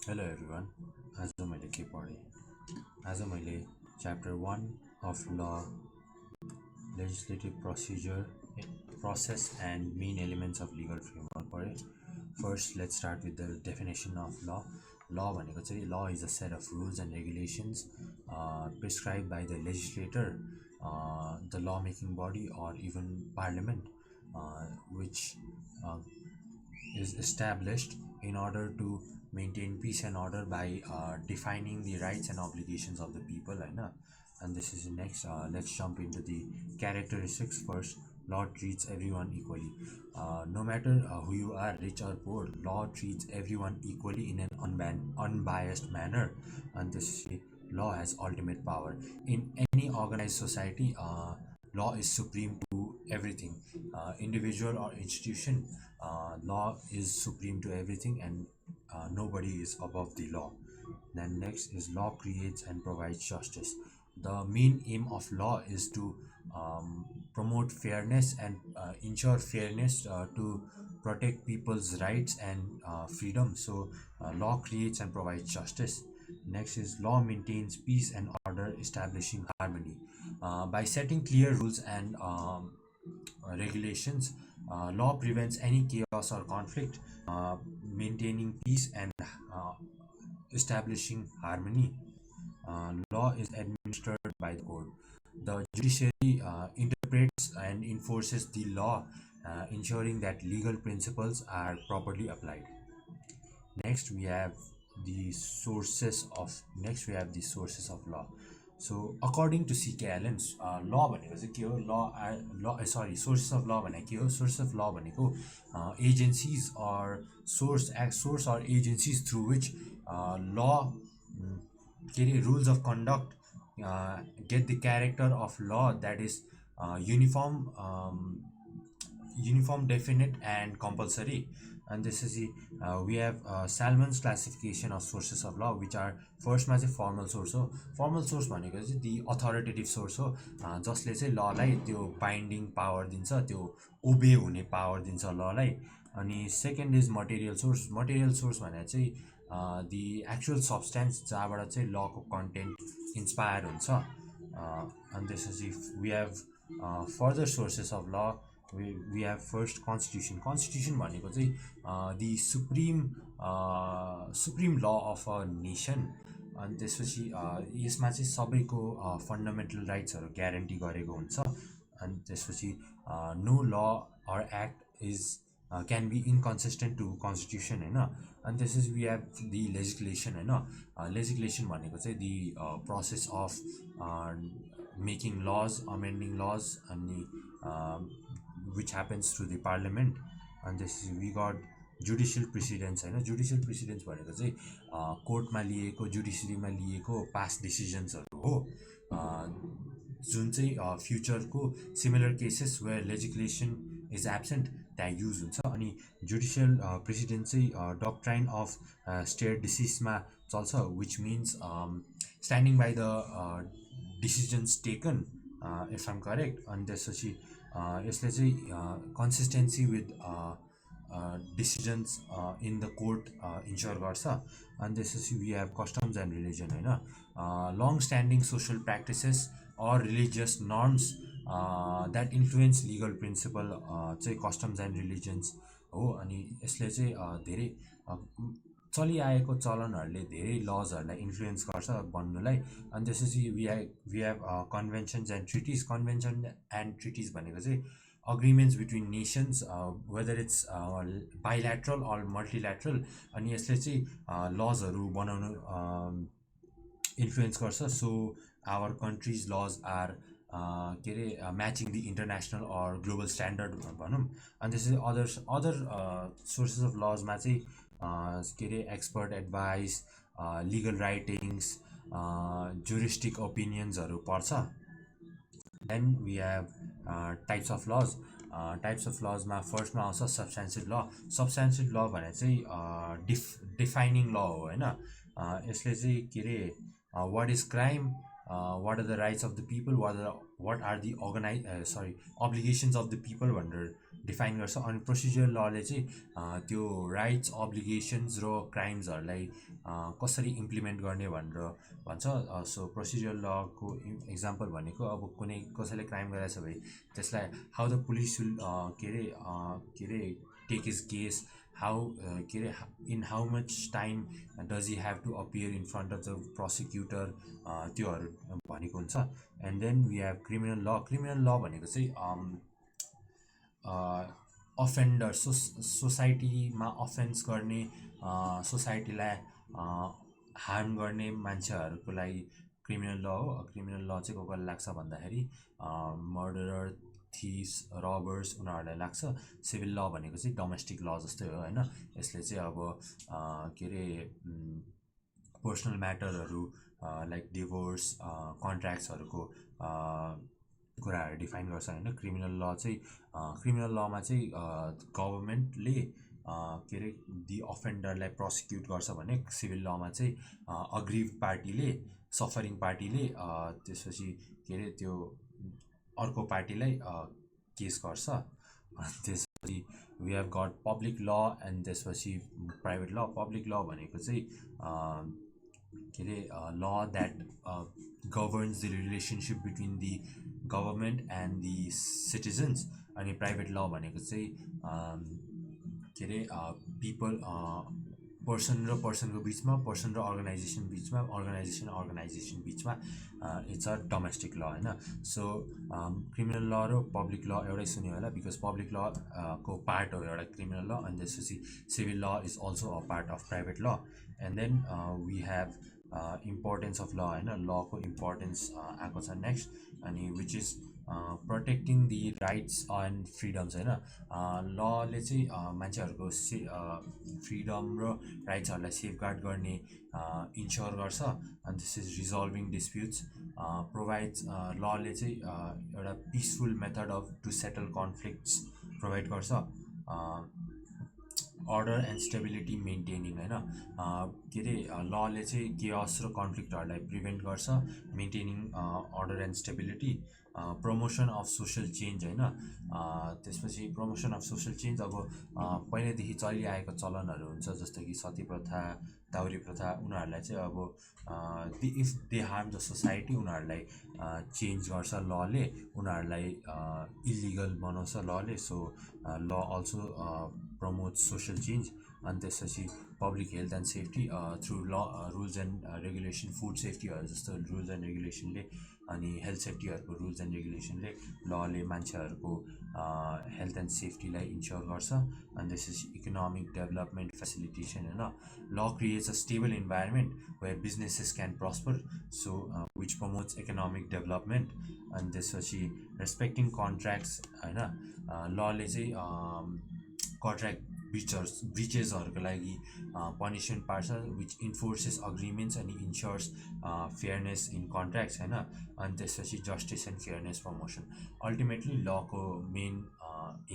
Hello everyone. आज मैले के पढेँ? आज मैले Chapter 1 of Law, Legislative Procedure, Process and Main Elements of Legal Framework पढेँ. First, let's start with the definition of law. Law भनेको चाहिँ law is a set of rules and regulations prescribed by the legislator, the lawmaking body or even parliament, which uh, is established in order to maintain peace and order by defining the rights and obligations of the people, right? And this is next. Let's jump into the characteristics first. Law treats everyone equally. No matter who you are, rich or poor, law treats everyone equally in an unbiased manner. And this law has ultimate power. In any organized society, law is supreme to everything. Individual or institution, law is supreme to everything, and nobody is above the law. Then next is law creates and provides justice. The main aim of law is to promote fairness and ensure fairness to protect people's rights and freedom. So law creates and provides justice. Next is law maintains peace and order, establishing harmony. By setting clear rules and regulations, law prevents any chaos or conflict, maintaining peace and establishing harmony. Law is administered by the court. The judiciary interprets and enforces the law, ensuring that legal principles are properly applied. Next, we have the sources of law. So, according to CKLN, law भनेको चाहिँ के हो? Sources of law भनेको के हो? Sources of law भनेको agencies or source or agencies through which law rules of conduct get the character of law, that is uniform, definite, and compulsory. And this is we have Salmon's classification of sources of law, which are first मा चाहिँ formal source हो. Formal source भनेको चाहिँ the authoritative source हो, जसले चाहिँ ललाई त्यो बाइन्डिङ पावर दिन्छ, त्यो ओबे हुने पावर दिन्छ ललाई. अनि second is material source. Material source भनेको चाहिँ the actual substance जहाँबाट चाहिँ लको कन्टेन्ट इन्सपायर हुन्छ. And this is if we have further sources of law. We have first constitution. Constitution भनेको चाहिँ the supreme law of a nation. अनि त्यसपछि यसमा चाहिँ सबैको फन्डामेन्टल राइट्सहरू ग्यारेन्टी गरेको हुन्छ. अनि त्यसपछि no law or act is can be inconsistent to constitution, होइन. अनि त्यसपछि we have the legislation, होइन. Legislation भनेको चाहिँ the process of making laws, amending laws, अनि which happens through the parliament. And this is we got judicial precedents, होइन. Judicial precedents भनेको चाहिँ कोर्टमा लिएको, जुडिसरीमा लिएको पास्ट डिसिजन्सहरू हो, जुन चाहिँ फ्युचरको similar cases where legislation is absent त्यहाँ युज हुन्छ. अनि जुडिसियल प्रेसिडेन्ट चाहिँ डक्ट्राइन अफ स्टेट डिसिसमा चल्छ, which means standing by the decisions taken, if I'm correct. अनि त्यसपछि यसले चाहिँ consistency with decisions in the court ensure गर्छ. अनि त्यसपछि we have customs and religion, होइन. Long standing social practices or religious norms that influence legal principle चाहिँ customs and religions हो. अनि यसले चाहिँ धेरै चलिआएको चलनहरूले धेरै लजहरूलाई इन्फ्लुएन्स गर्छ बन्नुलाई. अनि त्यसपछि we have conventions and treaties. Convention and treaties भनेको चाहिँ agreements between nations, whether it's bilateral or multilateral. अनि यसले चाहिँ लजहरू बनाउनु इन्फ्लुएन्स गर्छ. So our countries law are के अरे matching the international or global standard भनौँ. अनि त्यसपछि अदर सोर्सेस अफ लजमा चाहिँ के अरे expert advice, legal writings, juristic ओपिनियन्सहरू पर्छ. Then we have types of laws. Types of लजमा फर्स्टमा आउँछ सब्सटेन्सिभ ल. सब्सटेन्सिभ ल भने चाहिँ डिफाइनिङ ल हो, होइन. यसले चाहिँ के अरे what is crime, what are the rights of the people, what are the obligations of the people भनेर डिफाइन गर्छ। अनि प्रोसिजर लले चाहिँ त्यो राइट्स अब्लिगेसन्स र क्राइम्सहरूलाई कसरी इम्प्लिमेन्ट गर्ने भनेर भन्छ। सो प्रोसिजर लको इक्जाम्पल भनेको अब कुनै कसैले क्राइम गरेछ भने त्यसलाई हाउ द पुलिस विल के अरे टेक हिज केस, हाउ के अरे in how much time does he have to appear in front of the prosecutor, त्योहरू भनेको हुन्छ। And then we have criminal law. Criminal law भनेको चाहिँ अफेन्डर सोसाइटीमा अफेन्स गर्ने, सोसाइटीलाई हार्म गर्ने मान्छेहरूको लागि क्रिमिनल ल हो। क्रिमिनल ल चाहिँ को कसलाई लाग्छ भन्दाखेरि मर्डरर, थिफ्स, रबर्स उनीहरूलाई लाग्छ। सिभिल ल भनेको चाहिँ डोमेस्टिक ल जस्तै हो होइन। यसले चाहिँ अब के अरे पर्सनल म्याटरहरू लाइक डिभोर्स, कन्ट्र्याक्ट्सहरूको कुराहरू डिफाइन गर्छ होइन। क्रिमिनल ल चाहिँ क्रिमिनल लमा चाहिँ गभर्मेन्टले के अरे दि अफेन्डरलाई प्रोसिक्युट गर्छ भने सिभिल लमा चाहिँ अग्रिभ पार्टीले, सफरिङ पार्टीले त्यसपछि के अरे त्यो अर्को पार्टीलाई केस गर्छ। त्यसपछि we have got public law and त्यसपछि प्राइभेट ल। पब्लिक ल भनेको चाहिँ के अरे law that governs the relationship between the government and the citizens. अनि प्राइभेट ल भनेको चाहिँ के अरे पिपल, पर्सन र पर्सनको बिचमा, पर्सन र अर्गनाइजेसन बिचमा, अर्गनाइजेसन बिचमा, इट्स अ डोमेस्टिक ल होइन। सो क्रिमिनल ल र पब्लिक ल एउटै सुन्यो होला बिकज पब्लिक ल को पार्ट हो एउटा क्रिमिनल ल, अनि त्यसपछि civil law is also a part of private law. And then we have importance of law होइन। लको इम्पोर्टेन्स आएको छ नेक्स्ट, अनि which is protecting the rights and freedoms होइन। लले चाहिँ मान्छेहरूको फ्रिडम र राइट्सहरूलाई सेफगार्ड गर्ने इन्स्योर गर्छ। अनि दिस इज रिजल्भिङ डिस्प्युट्स, प्रोभाइड्स। लले चाहिँ एउटा peaceful method of to settle conflicts provide गर्छ। अर्डर एन्ड स्टेबिलिटी मेन्टेनिङ होइन। के अरे लले चाहिँ केयस र कन्फ्लिक्टहरूलाई प्रिभेन्ट गर्छ, maintaining order and stability. Promotion of social change होइन। त्यसपछि प्रमोसन अफ सोसल चेन्ज अब पहिल्यैदेखि चलिआएको चलनहरू हुन्छ जस्तो कि सती प्रथा, दाउरी प्रथा, उनीहरूलाई चाहिँ अब if they harm the society उनीहरूलाई चेन्ज गर्छ लले, उनीहरूलाई इलिगल बनाउँछ लले। सो ल अल्सो प्रमोट्स सोसल चेन्ज। अनि त्यसपछि public health and safety through ल, रुल्स एन्ड रेगुलेसन, फुड सेफ्टीहरू जस्तो रुल्स एन्ड रेगुलेसनले, अनि हेल्थ सेफ्टीहरूको रुल्स एन्ड रेगुलेसनले लले मान्छेहरूको हेल्थ एन्ड सेफ्टीलाई इन्स्योर गर्छ। अनि त्यसपछि इकोनोमिक डेभलपमेन्ट फेसिलिटेसन होइन। Law creates a stable environment where businesses can prosper, so which promotes economic development. अनि त्यसपछि रेस्पेक्टिङ कन्ट्र्याक्ट्स होइन। लले चाहिँ कन्ट्र्याक्ट ब्रिचेसहरूको लागि पनिसमेन्ट पार्छ, विच इन्फोर्सेस अग्रिमेन्ट्स अनि इन्स्योर्स फेयरनेस इन कन्ट्र्याक्ट्स होइन। अनि त्यसपछि justice and fairness promotion. Ultimately लको मेन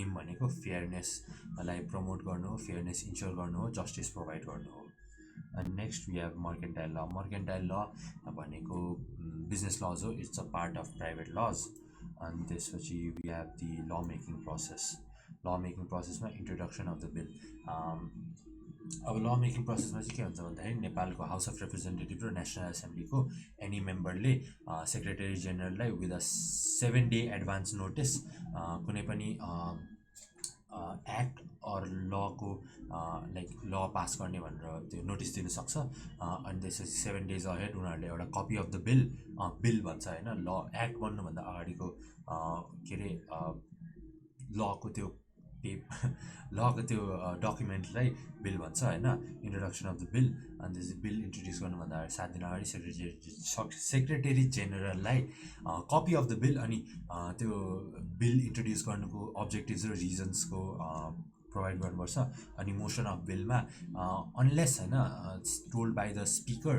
एम भनेको फेयरनेसलाई प्रमोट गर्नु हो, फेयरनेस इन्स्योर गर्नु हो, जस्टिस प्रोभाइड गर्नु हो। अनि next we have mercantile law. Mercantile law भनेको बिजनेस लज हो, it's a part of private laws. अनि त्यसपछि we have the law making process. Law making प्रोसेसमा इन्ट्रोडक्सन अफ द बिल। अब ल मेकिङ प्रोसेसमा चाहिँ के हुन्छ भन्दाखेरि नेपालको हाउस अफ रिप्रेजेन्टेटिभ र नेसनल एसेम्ब्लीको एनी मेम्बरले सेक्रेटरी जेनरललाई with a 7 day advance notice कुनै पनि एक्ट अर लको लाइक ल पास गर्ने भनेर त्यो नोटिस दिनसक्छ। अनि त्यसपछि 7 days अहेड उनीहरूले एउटा कपी अफ द बिल भन्छ होइन। ल एक्ट बन्नुभन्दा अगाडिको के अरे लको त्यो लको त्यो डकुमेन्टलाई बिल भन्छ होइन, इन्ट्रोडक्सन अफ द बिल। अनि त्यसपछि बिल इन्ट्रोड्युस गर्नुभन्दा अगाडि 7 दिन अगाडि सेक्रेटरी जेनरललाई कपी अफ द बिल अनि त्यो बिल इन्ट्रोड्युस गर्नुको अब्जेक्टिभ्स र रिजन्सको प्रोभाइड गर्नुपर्छ। अनि मोसन अफ बिलमा अनलेस होइन told by the speaker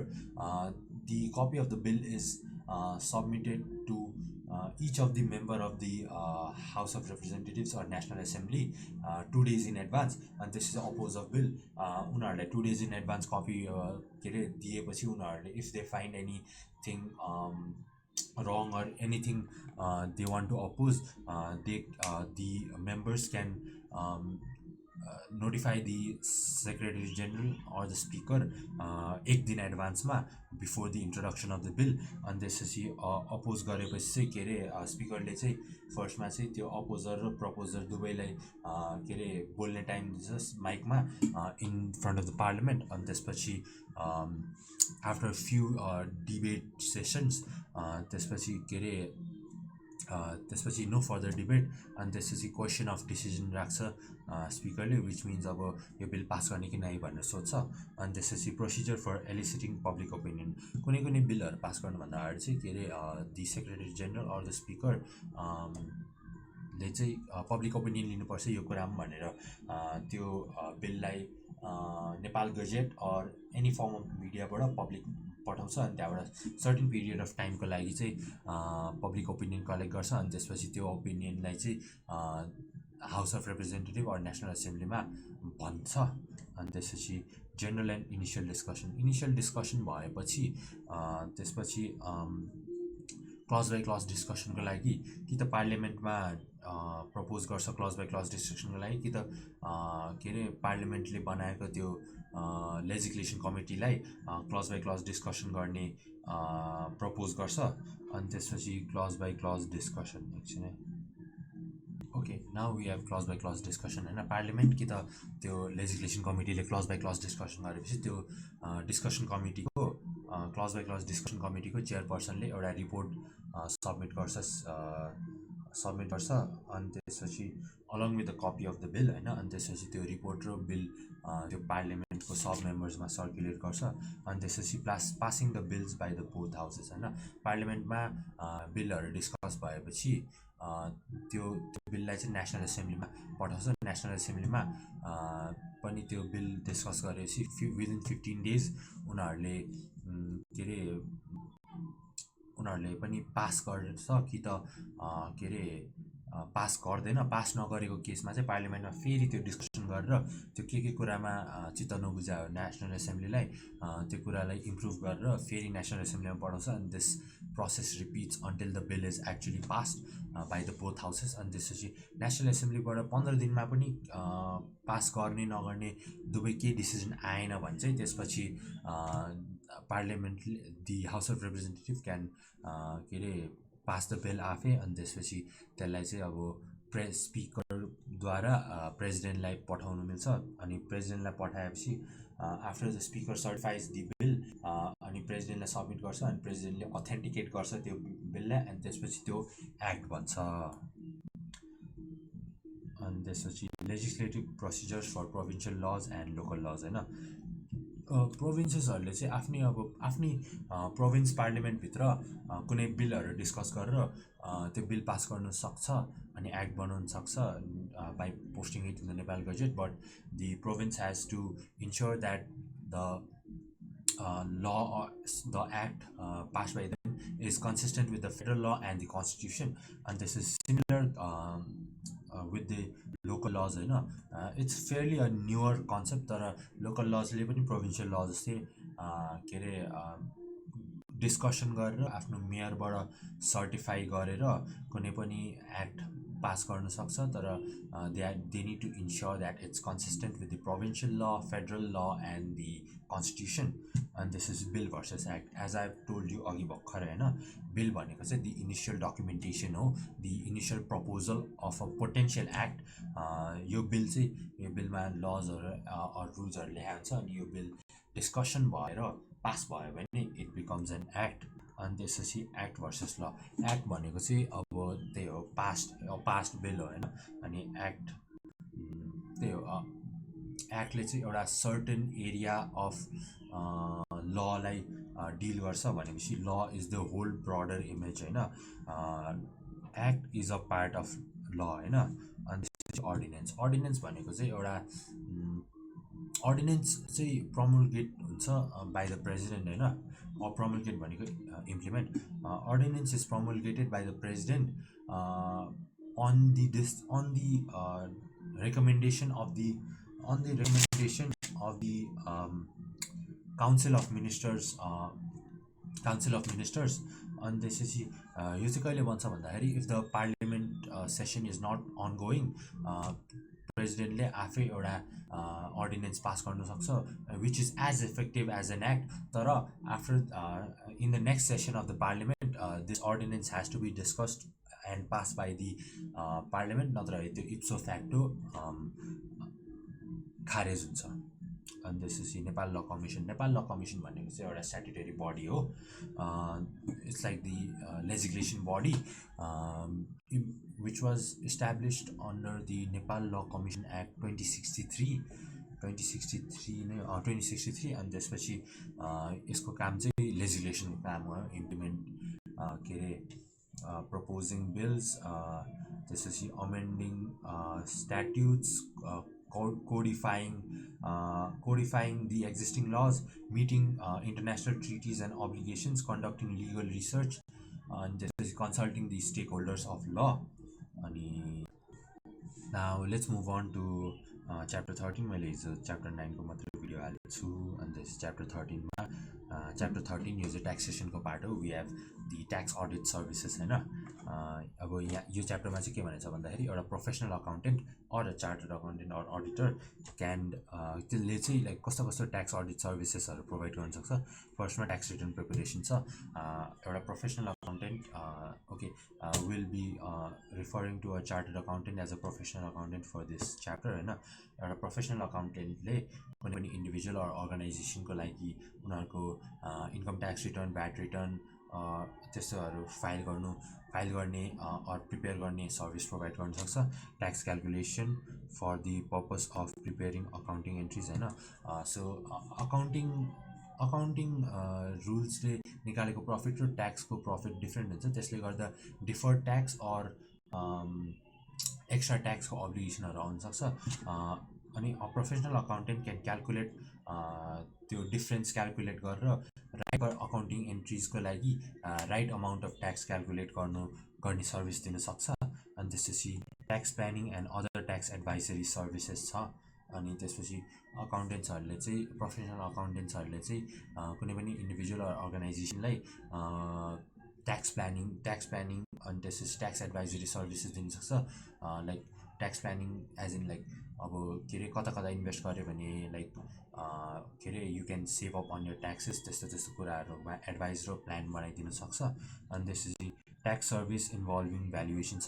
the copy of the bill is submitted to each of the member of the House of Representatives or National Assembly 2 days in advance। अनि त्यसपछि oppose of bill उनीहरूलाई 2 days in advance copy के अरे दिएपछि उनीहरूले if they find anything wrong or anything they want to oppose, the members can um, notify the secretary general or the speaker एक दिन एडभान्समा before the introduction of the bill. अनि त्यसपछि oppose गरेपछि चाहिँ के अरे स्पिकरले चाहिँ फर्स्टमा चाहिँ त्यो अपोजर र प्रपोजर दुवैलाई के अरे बोल्ने टाइम दिन्छ माइकमा in front of the parliament. अनि त्यसपछि आफ्टर फ्यु डिबेट सेसन्स त्यसपछि के अरे त्यसपछि नो फर्दर डिबेट अनि त्यसपछि क्वेसन अफ डिसिजन राख्छ स्पिकरले, विच मिन्स अब यो बिल पास गर्ने कि नै भनेर सोध्छ। अनि त्यसपछि procedure for eliciting public opinion, कुनै कुनै बिलहरू पास गर्नुभन्दा अगाडि चाहिँ के अरे the secretary general or the speaker ले चाहिँ पब्लिक ओपिनियन लिनुपर्छ यो कुरामा भनेर त्यो बिललाई Nepal gazette or any form of मिडियाबाट पब्लिक पठाउँछ। अनि त्यहाँबाट सर्टेन पिरियड अफ टाइमको लागि चाहिँ पब्लिक ओपिनियन कलेक्ट गर्छ। अनि त्यसपछि त्यो ओपिनियनलाई चाहिँ House of Representative or National एसेम्ब्लीमा भन्छ। अनि त्यसपछि जेनरल एन्ड इनिसियल डिस्कसन भएपछि त्यसपछि क्लज बाई क्लज डिस्कसनको लागि कि त पार्लियामेन्टमा प्रपोज गर्छ क्लज बाई क्लज डिस्कसनको लागि, कि त के अरे पार्लियामेन्टले बनाएको त्यो लेजिस्लेसन कमिटीलाई क्लज बाई क्लज डिस्कसन गर्ने प्रपोज गर्छ। अनि त्यसपछि क्लज बाई क्लज डिस्कसन एकछिन है। Okay, now we have clause by clause discussion होइन। पार्लियामेन्ट कि त त्यो लेजिस्लेसन कमिटीले क्लज बाई क्लज डिस्कसन गरेपछि त्यो डिस्कसन कमिटीको क्लज बाई क्लज डिस्कसन कमिटीको चेयरपर्सनले एउटा रिपोर्ट सबमिट गर्छ। अनि त्यसपछि along with the copy of the bill होइन। अनि त्यसपछि त्यो रिपोर्ट र बिल त्यो पार्लियामेन्टको सब मेम्बर्समा सर्कुलेट गर्छ। अनि त्यसपछि passing the bills by the both houses होइन। पार्लियामेन्टमा बिलहरू डिस्कस भएपछि त्यो बिललाई चाहिँ नेसनल एसेम्ब्लीमा पठाउँछ। नेसनल एसेम्ब्लीमा पनि त्यो बिल डिस्कस गरेपछि विदिन 15 days उनीहरूले के अरे उनीहरूले पनि पास गर्छ कि त के अरे पास गर्दैन। पास नगरेको केसमा चाहिँ पार्लियामेन्टमा फेरि त्यो डिस्कसन गरेर त्यो के कुरामा चित्त नबुझायो नेसनल एसेम्ब्लीलाई त्यो कुरालाई इम्प्रुभ गरेर फेरि नेसनल एसेम्ब्लीमा पठाउँछ। अनि this process repeats until the bill is actually passed by the both houses. अनि त्यसपछि नेसनल एसेम्ब्लीबाट 15 दिनमा पनि पास गर्ने नगर्ने दुवै केही डिसिजन आएन भने चाहिँ त्यसपछि पार्लियामेन्टले the House of Representative can के अरे पास द बिल आफै। अनि त्यसपछि त्यसलाई चाहिँ अब स्पिकरद्वारा प्रेसिडेन्टलाई पठाउनु मिल्छ। अनि प्रेसिडेन्टलाई पठाएपछि after the speaker certifies the bill अनि प्रेसिडेन्टलाई सबमिट गर्छ। अनि प्रेसिडेन्टले अथेन्टिकेट गर्छ त्यो बिललाई। अनि त्यसपछि त्यो एक्ट बन्छ। अनि त्यसपछि legislative procedures for provincial laws and local laws होइन। प्रोभिन्सेसहरूले चाहिँ आफ्नै प्रोभिन्स पार्लियामेन्टभित्र कुनै बिलहरू डिस्कस गरेर त्यो बिल पास गर्न सक्छ अनि एक्ट बनाउन सक्छ by posting it in the Nepal gazette. But the province has to ensure that the act passed by them is consistent with the federal law and the constitution. And this is similar with the local laws होइन। it's fairly a newer concept तर local laws ले पनि provincial laws जस्तै के अरे discussion गरेर आफ्नो मेयरबाट certify गरेर कुनै पनि एक्ट पास गर्न सक्छ। तर they need to ensure that it's consistent with the provincial law federal law and the constitution. And this is bill versus act. As I told you अघि भर्खर होइन, बिल भनेको चाहिँ दि इनिसियल डकुमेन्टेसन हो, the initial proposal of a potential act. यो bill चाहिँ यो बिलमा लजहरू रुल्सहरू लेखा हुन्छ। अनि यो बिल डिस्कसन भएर पास भयो भने इट बिकम्स एन एक्ट। अनि त्यसपछि एक्ट भर्सेस ल। एक्ट भनेको चाहिँ अब त्यही हो पास्ट बिल हो होइन। अनि एक्ट त्यही हो, एक्टले चाहिँ एउटा सर्टेन एरिया अफ ललाई डिल गर्छ भनेपछि law is the whole broader image होइन। Act is a part of law होइन। अनि त्यसपछि अर्डिनेन्स भनेको चाहिँ एउटा अर्डिनेन्स चाहिँ प्रमोलगेट हुन्छ बाई द प्रेसिडेन्ट होइन। प्रमोलगेट भनेको implement. Ordinance is promulgated by the president on the recommendation of the Council of Ministers council of ministers. अनि त्यसपछि यो चाहिँ कहिले बन्छ भन्दाखेरि if the parliament session is not on going, प्रेसिडेन्टले आफै एउटा अर्डिनेन्स पास गर्न सक्छ which is as effective as an act. तर after in the next session of the parliament this ordinance has to be discussed and pass by the parliament, नत्र त्यो इप्सो facto खारेज हुन्छ। अनि त्यसपछि Nepal law commission. Nepal law commission भनेको चाहिँ एउटा स्ट्याट्युटरी बडी हो। It's like the legislation body which was established under the Nepal law commission act 2063 नै 2063। अनि त्यसपछि यसको काम चाहिँ लेजिस्लेसनको काम हो, इम्प्लिमेन्ट के अरे प्रपोजिङ बिल्स, त्यसपछि अमेन्डिङ स्ट्याट्युट्स, codifying the existing laws, meeting international treaties and obligations, conducting legal research, and consulting the stakeholders of law. And now let's move on to chapter 13. मैले हिजो chapter 9 को मात्र भिडियो हालेको छु। अनि त्यस chapter 13 मा chapter 13 यो चाहिँ taxation को पार्ट हो। we have the tax audit services हैन। अब यहाँ यो च्याप्टरमा चाहिँ के भनेछ भन्दाखेरि एउटा professional accountant or a chartered accountant or auditor can त्यसले चाहिँ लाइक कस्तो कस्तो ट्याक्स अडिट सर्भिसेसहरू प्रोभाइड गर्न सक्छ। फर्स्टमा ट्याक्स रिटर्न प्रिपरेसन छ। एउटा professional accountant okay will be referring to a chartered accountant as a professional accountant for this chapter होइन। एउटा प्रोफेसनल अकाउन्टेन्टले कुनै पनि इन्डिभिजुअल अर अर्गनाइजेसनको लागि उनीहरूको income tax return, VAT return त्यस्तोहरू फाइल गर्ने अर प्रिपेयर गर्ने सर्भिस प्रोभाइड गर्न सक्छ। Tax calculation for the purpose of preparing accounting entries होइन। सो अकाउन्टिङ रुल्सले निकालेको प्रफिट र ट्याक्सको प्रफिट डिफ्रेन्ट हुन्छ। त्यसले गर्दा डिफर्ड ट्याक्स अर एक्स्ट्रा ट्याक्सको अब्लिगेसनहरू आउन सक्छ। अनि a professional accountant can calculate त्यो डिफ्रेन्स क्यालकुलेट गरेर राइट अकाउन्टिङ एन्ट्रिजको लागि right amount of tax calculate गर्ने सर्भिस दिन सक्छ। अनि त्यसपछि tax planning and other tax advisory services छ। अनि त्यसपछि अकाउन्टेन्ट्सहरूले चाहिँ प्रोफेसनल अकाउन्टेन्ट्सहरूले चाहिँ कुनै पनि इन्डिभिजुअल अर्गनाइजेसनलाई ट्याक्स प्लानिङ अनि त्यसपछि ट्याक्स एडभाइजरी सर्भिसेस दिन सक्छ। Like tax planning as in like अब के अरे कता कता इन्भेस्ट गऱ्यो भने लाइक के अरे you can save up on your taxes, त्यस्तो कुराहरूमा एडभाइस र प्लान बनाइदिन सक्छ। अनि त्यसपछि ट्याक्स सर्भिस इन्भल्भिङ भ्यालुएसन छ।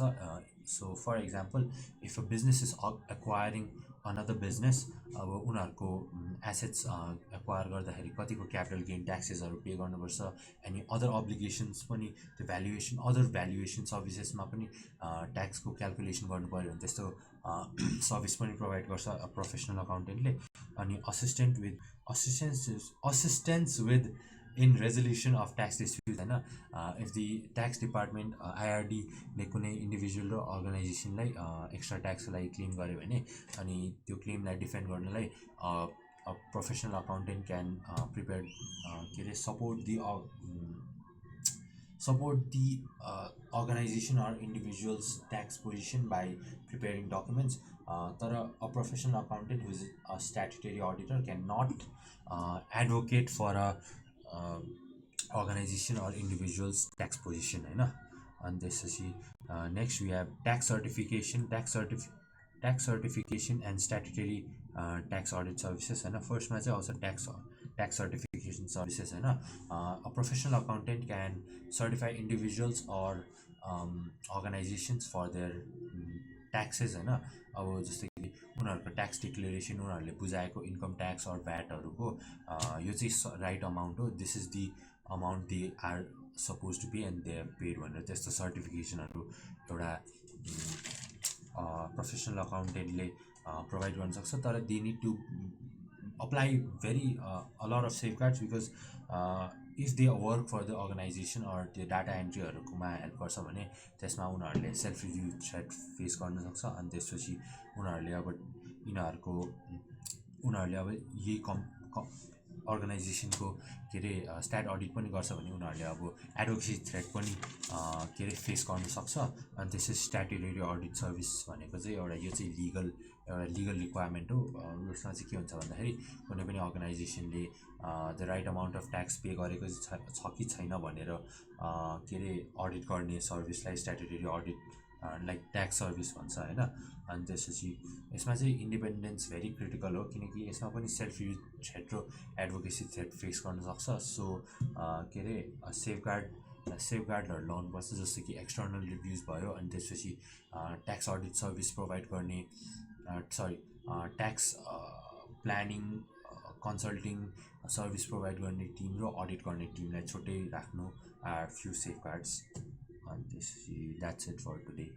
So for example if a business is acquiring another business, अब उनीहरूको एसेट्स एक्वायर गर्दाखेरि कतिको क्यापिटल गेन ट्याक्सेसहरू पे गर्नुपर्छ। अनि अदर अब्लिगेसन्स पनि त्यो अदर भ्यालुएसन सर्भिसेसमा पनि ट्याक्सको क्यालकुलेसन गर्नु पऱ्यो भने त्यस्तो सर्भिस पनि प्रोभाइड गर्छ प्रोफेसनल अकाउन्टेन्टले। अनि assistance with in resolution of tax dispute होइन। इफ दि ट्याक्स डिपार्टमेन्ट आइआरडीले कुनै इन्डिभिजुअल र अर्गनाइजेसनलाई एक्स्ट्रा ट्याक्सको लागि क्लेम गर्यो भने अनि त्यो क्लेमलाई डिफेन्ड गर्नलाई प्रोफेसनल अकाउन्टेन्ट क्यान प्रिपेयर के अरे support the organization or individual's tax position by preparing documents. Tara, a professional accountant who is a statutory auditor cannot advocate for a organization or individual's tax position होइन। अनि त्यसपछि next we have tax certification and statutory tax audit services होइन। फर्स्टमा चाहिँ आउँछ tax certification services होइन। A professional accountant can certify individuals or organizations for their taxes होइन। अब जस्तै कि उनीहरूको ट्याक्स डिक्लेरेसन, उनीहरूले बुझाएको इन्कम ट्याक्स अर भ्याटहरूको यो चाहिँ राइट अमाउन्ट हो, this is the amount they are supposed to pay and they have paid भनेर त्यस्तो सर्टिफिकेसनहरू एउटा प्रोफेसनल अकाउन्टेन्टले प्रोभाइड गर्न सक्छ। तर they need to apply very a lot of safeguards because if they work for the organization or त्यो data एन्ट्रीहरूकोमा help गर्छ भने त्यसमा उनीहरूले सेल्फ रिभ्यू थ्रेट फेस गर्न सक्छ। अनि त्यसपछि उनीहरूले अब यही अर्गनाइजेसनको के अरे स्ट्याट अडिट पनि गर्छ भने उनीहरूले अब एडभोकेसी थ्रेट पनि के अरे फेस गर्न सक्छ। अनि त्यसपछि स्ट्याट्युटरी अडिट सर्भिस भनेको चाहिँ एउटा यो चाहिँ एउटा लिगल रिक्वायरमेन्ट हो। यसमा चाहिँ के हुन्छ भन्दाखेरि कुनै पनि अर्गनाइजेसनले the right amount of tax pay गरेको छ कि छैन भनेर के अरे अडिट गर्ने सर्भिसलाई statutory audit like tax service भन्छ होइन। अनि त्यसपछि यसमा चाहिँ इन्डिपेन्डेन्स भेरी क्रिटिकल हो, किनकि यसमा पनि सेल्फ युज थ्रेट र एडभोकेसी थ्रेट फेस गर्न सक्छ। सो के अरे सेफगार्डहरू लाउनुपर्छ, जस्तो कि एक्सटर्नल रिभ्युज भयो, अनि त्यसपछि ट्याक्स अडिट सर्भिस प्रोभाइड गर्ने tax planning consulting service provide गर्ने टिम र अडिट गर्ने टिमलाई छुट्टै राख्नु आर फ्यु सेफगार्ड्स। अनि त्यसपछि द्याट्स इट फर टुडे।